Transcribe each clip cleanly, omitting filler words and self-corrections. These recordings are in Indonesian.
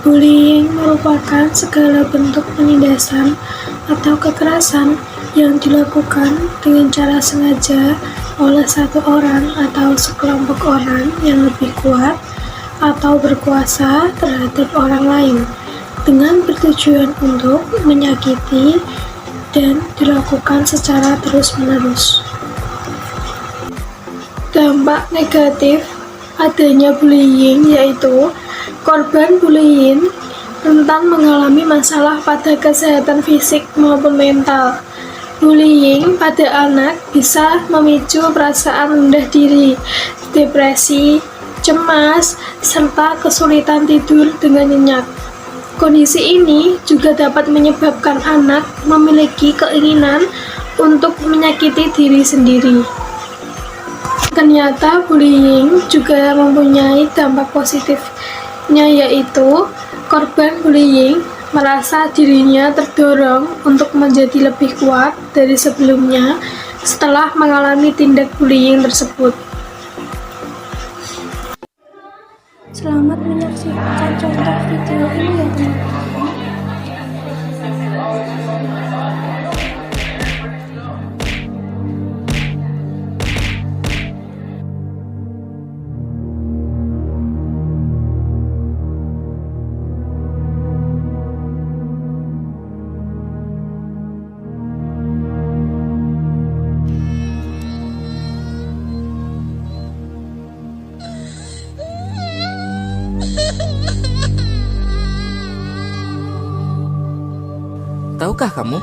Bullying merupakan segala bentuk penindasan atau kekerasan yang dilakukan dengan cara sengaja oleh satu orang atau sekelompok orang yang lebih kuat atau berkuasa terhadap orang lain dengan bertujuan untuk menyakiti dan dilakukan secara terus-menerus. Dampak negatif adanya bullying yaitu korban bullying rentan mengalami masalah pada kesehatan fisik maupun mental. Bullying pada anak bisa memicu perasaan rendah diri, depresi, cemas, serta kesulitan tidur dengan nyenyak. Kondisi ini juga dapat menyebabkan anak memiliki keinginan untuk menyakiti diri sendiri. Ternyata bullying juga mempunyai dampak positifnya, yaitu korban bullying merasa dirinya terdorong untuk menjadi lebih kuat dari sebelumnya setelah mengalami tindak bullying tersebut. Selamat menyaksikan contoh video ini ya teman-teman. Tahukah kamu,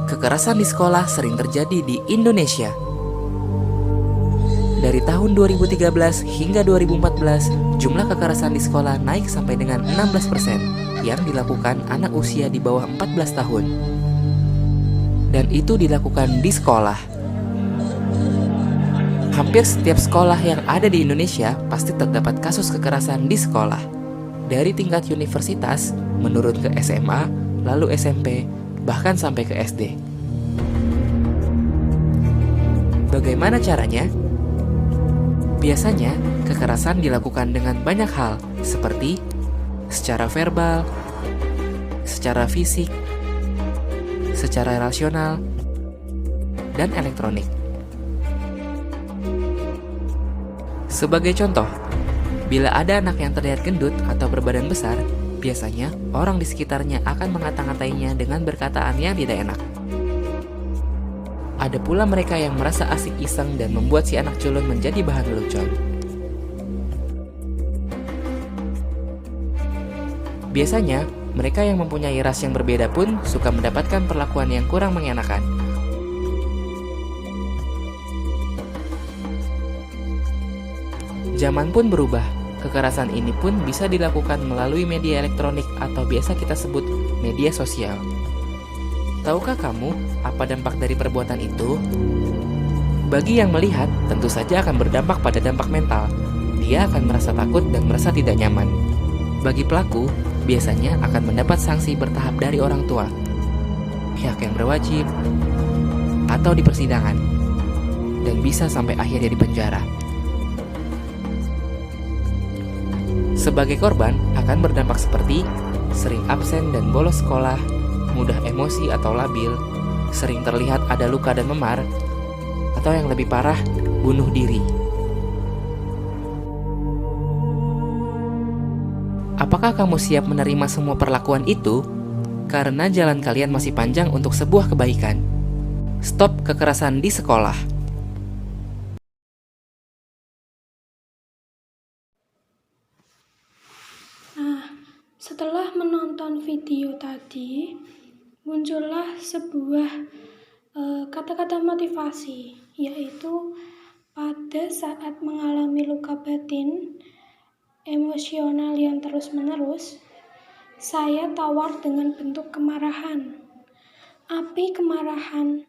kekerasan di sekolah sering terjadi di Indonesia. Dari tahun 2013 hingga 2014, jumlah kekerasan di sekolah naik sampai dengan 16% yang dilakukan anak usia di bawah 14 tahun. Dan itu dilakukan di sekolah. Hampir setiap sekolah yang ada di Indonesia pasti terdapat kasus kekerasan di sekolah. Dari tingkat universitas, menurun ke SMA, lalu SMP, bahkan sampai ke SD. Bagaimana caranya? Biasanya, kekerasan dilakukan dengan banyak hal, seperti secara verbal, secara fisik, secara rasional, dan elektronik. Sebagai contoh, bila ada anak yang terlihat gendut atau berbadan besar, biasanya orang di sekitarnya akan mengata-ngatainya dengan berkataan yang tidak enak. Ada pula mereka yang merasa asik iseng dan membuat si anak culun menjadi bahan lelucon. Biasanya, mereka yang mempunyai ras yang berbeda pun suka mendapatkan perlakuan yang kurang mengenakan. Zaman pun berubah. Kekerasan ini pun bisa dilakukan melalui media elektronik atau biasa kita sebut media sosial. Tahukah kamu apa dampak dari perbuatan itu? Bagi yang melihat, tentu saja akan berdampak pada dampak mental. Dia akan merasa takut dan merasa tidak nyaman. Bagi pelaku, biasanya akan mendapat sanksi bertahap dari orang tua, pihak yang berwajib, atau di persidangan, dan bisa sampai akhirnya di penjara. Sebagai korban akan berdampak seperti sering absen dan bolos sekolah, mudah emosi atau labil, sering terlihat ada luka dan memar, atau yang lebih parah, bunuh diri. Apakah kamu siap menerima semua perlakuan itu? Karena jalan kalian masih panjang untuk sebuah kebaikan. Stop kekerasan di sekolah. Setelah menonton video tadi, muncullah sebuah kata-kata motivasi, yaitu pada saat mengalami luka batin emosional yang terus-menerus, saya tawar dengan bentuk kemarahan. Api kemarahan,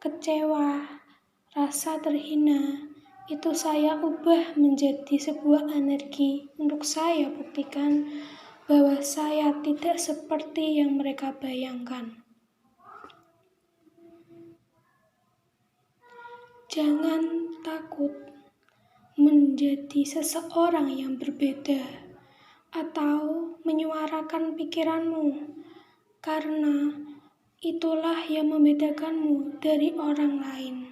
kecewa, rasa terhina, itu saya ubah menjadi sebuah energi untuk saya buktikan bahwa saya tidak seperti yang mereka bayangkan. Jangan takut menjadi seseorang yang berbeda atau menyuarakan pikiranmu, karena itulah yang membedakanmu dari orang lain.